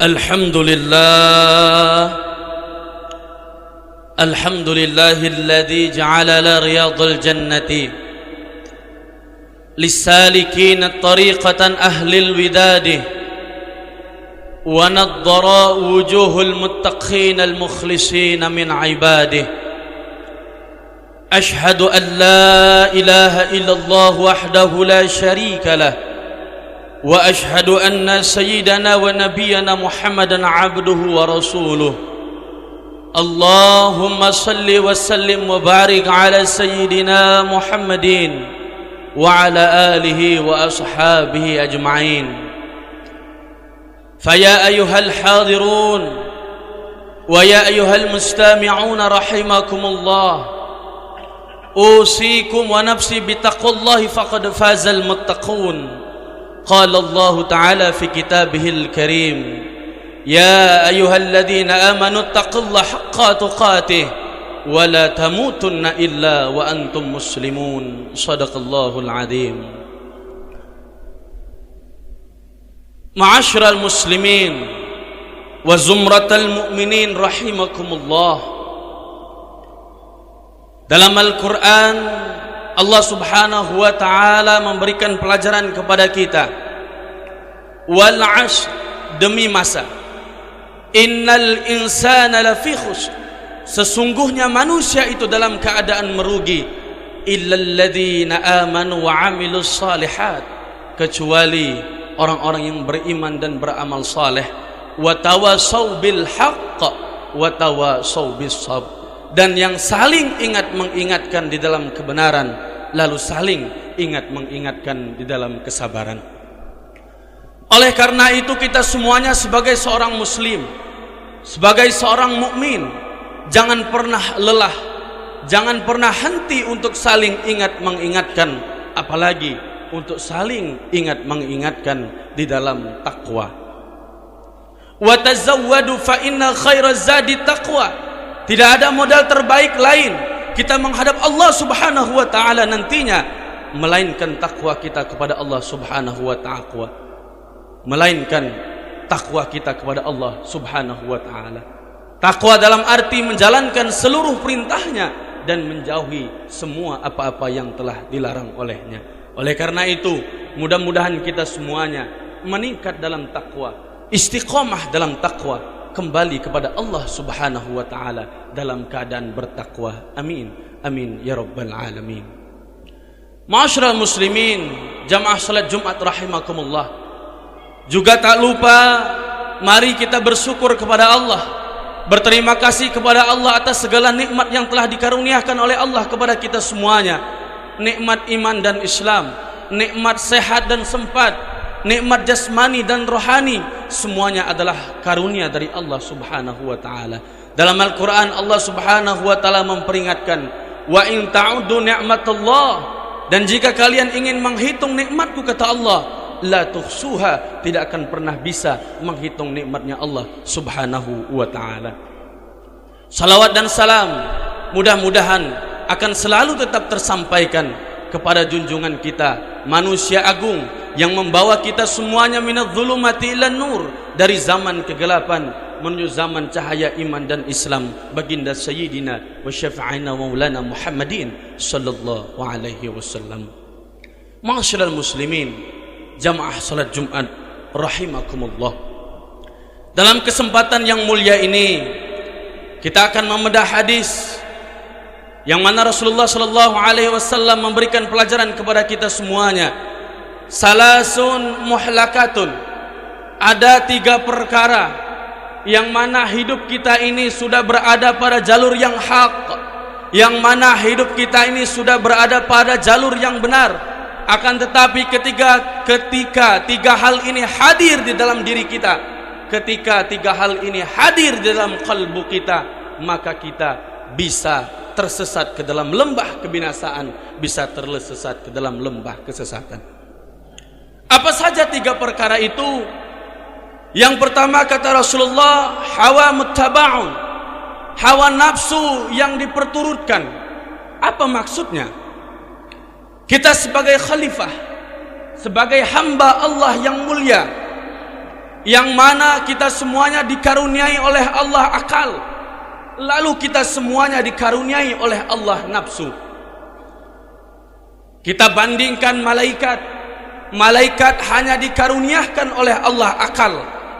الحمد لله الذي جعل رياض الجنة للسالكين طريقة أهل الوداد ونضر وجوه المتقين المخلصين من عباده. أشهد أن لا إله إلا الله وحده لا شريك له، وأشهد أن سيدنا ونبينا محمدا عبده ورسوله. اللهم صل وسلم وبارك على سيدنا محمد وعلى آله وأصحابه أجمعين. فيا أيها الحاضرون ويا أيها المستمعون رحمكم الله، أوصيكم ونفسي بتقوى الله فقد فاز المتقون. قال الله تعالى في كتابه الكريم: يا أيها الذين آمنوا اتقوا الله حق تقاته ولا تموتن إلا وأنتم مسلمون. صدق الله العظيم. معاشر المسلمين وزمرة المؤمنين رحمكم الله. Dalam Al-Quran, Allah subhanahu wa ta'ala memberikan pelajaran kepada kita. Wal 'ashr, demi masa. Innal insana lafi khusr, sesungguhnya manusia itu dalam keadaan merugi. Illal ladzina amanu wa 'amilus shalihat, kecuali orang-orang yang beriman dan beramal saleh. Wa tawassaw bil haqq wa tawassaw bis sabr, dan yang saling ingat mengingatkan di dalam kebenaran, lalu saling ingat mengingatkan di dalam kesabaran. Oleh karena itu, kita semuanya sebagai seorang muslim, sebagai seorang mukmin, jangan pernah lelah, jangan pernah henti untuk saling ingat mengingatkan, apalagi untuk saling ingat mengingatkan di dalam takwa. Wa tazawwadu fa inna khairaz zadi taqwa. Tidak ada modal terbaik lain kita menghadap Allah subhanahu wa ta'ala nantinya, melainkan takwa kita kepada Allah subhanahu wa ta'ala, melainkan takwa kita kepada Allah subhanahu wa ta'ala. Takwa dalam arti menjalankan seluruh perintahnya dan menjauhi semua apa-apa yang telah dilarang olehnya. Oleh karena itu, mudah-mudahan kita semuanya meningkat dalam takwa, istiqomah dalam takwa, kembali kepada Allah subhanahu wa ta'ala dalam keadaan bertakwa. Amin, amin ya rabbal alamin. Ma'asyiral muslimin, jamaah salat Jumat rahimakumullah. Juga tak lupa, mari kita bersyukur kepada Allah, berterima kasih kepada Allah atas segala nikmat yang telah dikaruniakan oleh Allah kepada kita semuanya. Nikmat iman dan Islam, nikmat sehat dan sempat, nikmat jasmani dan rohani, semuanya adalah karunia dari Allah subhanahu wa ta'ala. Dalam Al-Quran, Allah subhanahu wa ta'ala memperingatkan, wa in ta'udu ni'matullah, dan jika kalian ingin menghitung nikmatku, kata Allah, la tuhsuha, tidak akan pernah bisa menghitung nikmatnya Allah subhanahu wa ta'ala. Salawat dan salam mudah-mudahan akan selalu tetap tersampaikan kepada junjungan kita, manusia agung yang membawa kita semuanya minadz zulumati ilan nur, dari zaman kegelapan menuju zaman cahaya iman dan Islam, baginda sayyidina wa syafi'ina wa maulana Muhammadin sallallahu alaihi wasallam. Ma'asyiral muslimin, jamaah salat Jumat rahimakumullah. Dalam kesempatan yang mulia ini, kita akan membedah hadis yang mana Rasulullah sallallahu alaihi wasallam memberikan pelajaran kepada kita semuanya. Salasun muhlakatun, ada 3 perkara yang mana hidup kita ini sudah berada pada jalur yang hak, yang mana hidup kita ini sudah berada pada jalur yang benar. Akan tetapi ketika 3 hal ini hadir di dalam diri kita, ketika 3 hal ini hadir di dalam kalbu kita, maka kita bisa tersesat ke dalam lembah kebinasaan, bisa tersesat ke dalam lembah kesesatan. Apa saja 3 perkara itu? Yang pertama, kata Rasulullah, hawa muttaba'un, hawa nafsu yang diperturutkan. Apa maksudnya? Kita sebagai khalifah, sebagai hamba Allah yang mulia, yang mana kita semuanya dikaruniai oleh Allah akal, lalu kita semuanya dikaruniai oleh Allah nafsu. Kita bandingkan malaikat, malaikat hanya dikaruniakan oleh Allah akal,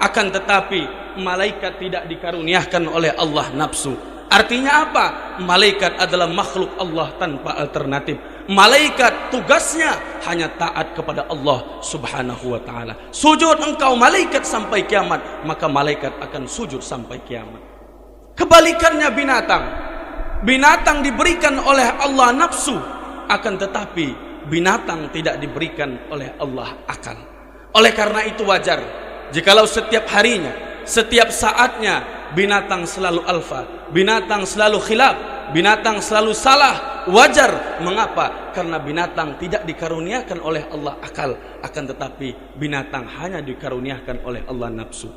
akan tetapi malaikat tidak dikaruniakan oleh Allah nafsu. Artinya apa? Malaikat adalah makhluk Allah tanpa alternatif. Malaikat tugasnya hanya taat kepada Allah subhanahu wa ta'ala. Sujud engkau malaikat sampai kiamat, maka malaikat akan sujud sampai kiamat. Kebalikannya binatang, binatang diberikan oleh Allah nafsu, akan tetapi binatang tidak diberikan oleh Allah akal. Oleh karena itu wajar jikalau setiap harinya, setiap saatnya binatang selalu alfa, binatang selalu khilaf, binatang selalu salah. Wajar. Mengapa? Karena binatang tidak dikaruniakan oleh Allah akal, akan tetapi binatang hanya dikaruniakan oleh Allah nafsu.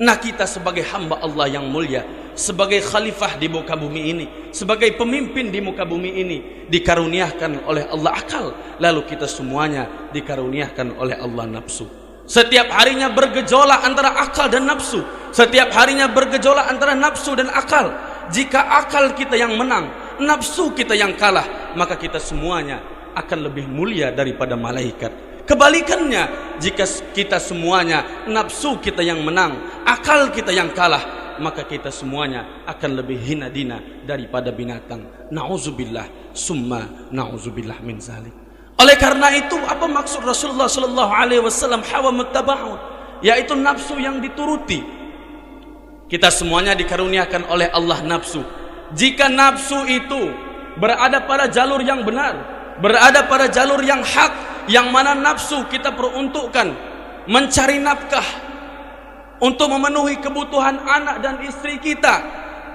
Nah, kita sebagai hamba Allah yang mulia, sebagai khalifah di muka bumi ini, sebagai pemimpin di muka bumi ini, dikaruniakan oleh Allah akal, lalu kita semuanya dikaruniakan oleh Allah nafsu. Setiap harinya bergejolak antara akal dan nafsu. Setiap harinya bergejolak antara nafsu dan akal. Jika akal kita yang menang, nafsu kita yang kalah, maka kita semuanya akan lebih mulia daripada malaikat. Kebalikannya, jika kita semuanya nafsu kita yang menang, akal kita yang kalah, maka kita semuanya akan lebih hina dina daripada binatang. Na'udzubillah, summa na'udzubillah min zalik. Oleh karena itu, apa maksud Rasulullah sallallahu alaihi wasallam hawa muttaba'un, yaitu nafsu yang dituruti. Kita semuanya dikaruniakan oleh Allah nafsu. Jika nafsu itu berada pada jalur yang benar, berada pada jalur yang hak, yang mana nafsu kita peruntukkan mencari nafkah untuk memenuhi kebutuhan anak dan istri kita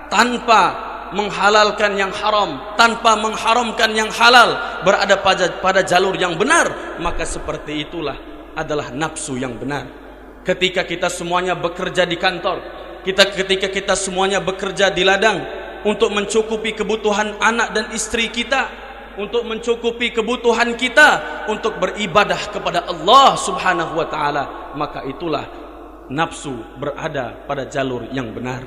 tanpa menghalalkan yang haram, tanpa mengharamkan yang halal, berada pada jalur yang benar, maka seperti itulah adalah nafsu yang benar. Ketika kita semuanya bekerja di kantor, ketika kita semuanya bekerja di ladang untuk mencukupi kebutuhan anak dan istri kita, untuk mencukupi kebutuhan kita untuk beribadah kepada Allah subhanahu wa ta'ala, maka itulah nafsu berada pada jalur yang benar.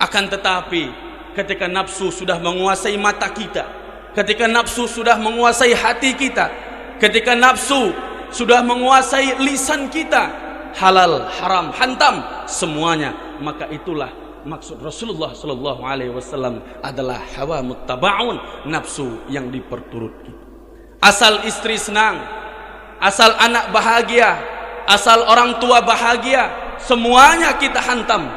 Akan tetapi ketika nafsu sudah menguasai mata kita, ketika nafsu sudah menguasai hati kita, ketika nafsu sudah menguasai lisan kita, halal, haram, hantam semuanya, maka itulah maksud Rasulullah sallallahu alaihi wasallam adalah hawa muttaba'un, nafsu yang diperturuti. Asal istri senang, asal anak bahagia, asal orang tua bahagia, semuanya kita hantam.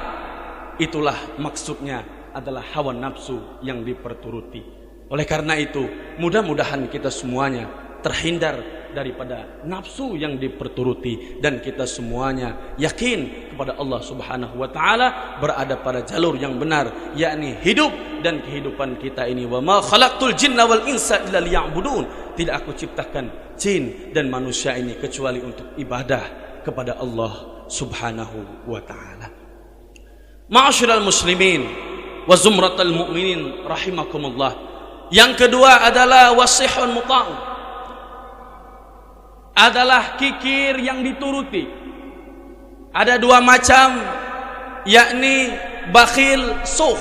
Itulah maksudnya adalah hawa nafsu yang diperturuti. Oleh karena itu, mudah-mudahan kita semuanya terhindar daripada nafsu yang diperturuti, dan kita semuanya yakin kepada Allah subhanahu wa ta'ala, berada pada jalur yang benar, yakni hidup dan kehidupan kita ini. Wa ma khalaqtul jinna wal insa illa liya'budun. Tidak aku ciptakan jin dan manusia ini kecuali untuk ibadah kepada Allah subhanahu wa ta'ala. Ma'asyiral muslimin wa zumratal mu'minin rahimakumullah. Yang kedua adalah wasihun muta'un, adalah kikir yang dituruti. Ada dua macam, yakni bakhil, suh.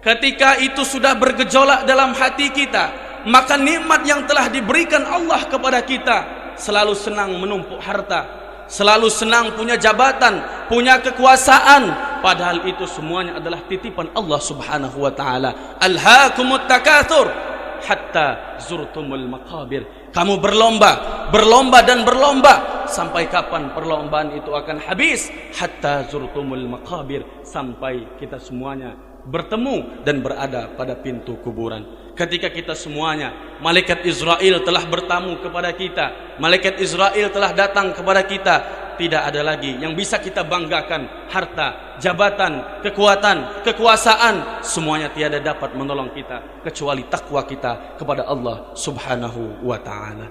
Ketika itu sudah bergejolak dalam hati kita, maka nikmat yang telah diberikan Allah kepada kita, selalu senang menumpuk harta, selalu senang punya jabatan, punya kekuasaan, padahal itu semuanya adalah titipan Allah subhanahu wa ta'ala. Alhaakumut takatsur hatta zurtumul maqabir. Kamu berlomba dan berlomba, sampai kapan perlombaan itu akan habis? Hatta zurtumul maqabir, sampai kita semuanya bertemu dan berada pada pintu kuburan. Ketika kita semuanya, malaikat Israel telah bertamu kepada kita, malaikat Israel telah datang kepada kita, tidak ada lagi yang bisa kita banggakan. Harta, jabatan, kekuatan, kekuasaan, semuanya tiada dapat menolong kita kecuali takwa kita kepada Allah subhanahu wa ta'ala.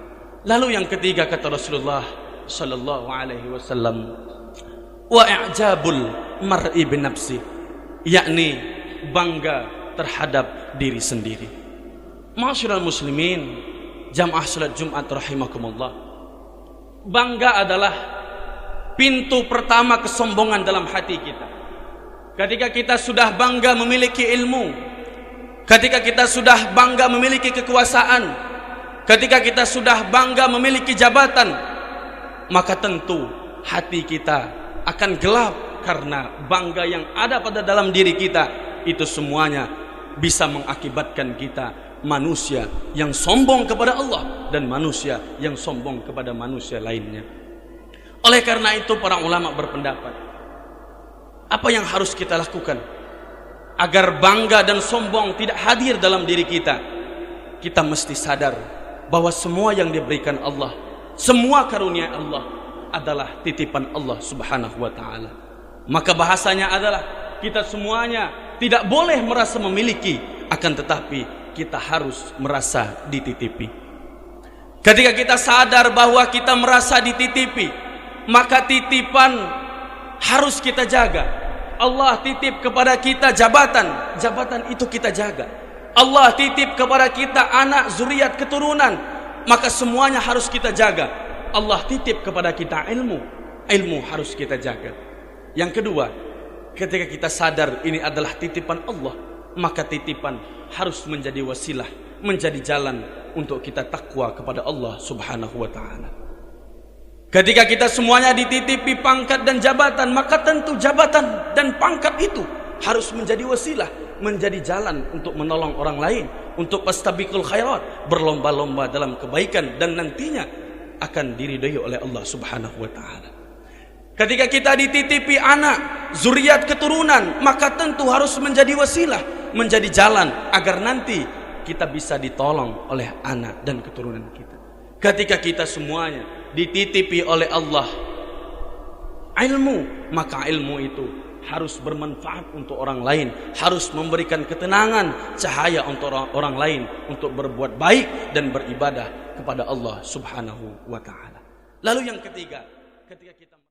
Lalu yang ketiga, kata Rasulullah sallallahu alaihi wasallam, wa i'jabul mar'i binafsi, yakni bangga terhadap diri sendiri. Ma'asyiral muslimin, jamaah salat Jumat rahimakumullah, bangga adalah pintu pertama kesombongan dalam hati kita. Ketika kita sudah bangga memiliki ilmu, ketika kita sudah bangga memiliki kekuasaan, ketika kita sudah bangga memiliki jabatan, maka tentu hati kita akan gelap, karena bangga yang ada pada dalam diri kita itu semuanya bisa mengakibatkan kita manusia yang sombong kepada Allah dan manusia yang sombong kepada manusia lainnya. Oleh karena itu para ulama berpendapat, apa yang harus kita lakukan agar bangga dan sombong tidak hadir dalam diri kita? Kita mesti sadar bahwa semua yang diberikan Allah, semua karunia Allah adalah titipan Allah Subhanahu wa taala. Maka bahasanya adalah kita semuanya tidak boleh merasa memiliki, akan tetapi kita harus merasa dititipi. Ketika kita sadar bahwa kita merasa dititipi, maka titipan harus kita jaga. Allah titip kepada kita jabatan, jabatan itu kita jaga. Allah titip kepada kita anak, zuriat, keturunan, maka semuanya harus kita jaga. Allah titip kepada kita ilmu, ilmu harus kita jaga. Yang kedua, ketika kita sadar ini adalah titipan Allah, maka titipan harus menjadi wasilah, menjadi jalan untuk kita takwa kepada Allah Subhanahu wa taala. Ketika kita semuanya dititipi pangkat dan jabatan, maka tentu jabatan dan pangkat itu harus menjadi wasilah, menjadi jalan untuk menolong orang lain, untuk fastabiqul khairat, berlomba-lomba dalam kebaikan, dan nantinya akan diridhai oleh Allah Subhanahu wa taala. Ketika kita dititipi anak, zuriat, keturunan, maka tentu harus menjadi wasilah, menjadi jalan agar nanti kita bisa ditolong oleh anak dan keturunan kita. Ketika kita semuanya dititipi oleh Allah ilmu, maka ilmu itu harus bermanfaat untuk orang lain, harus memberikan ketenangan, cahaya untuk orang lain, untuk berbuat baik dan beribadah kepada Allah Subhanahu wa taala. Lalu yang ketiga, ketika kita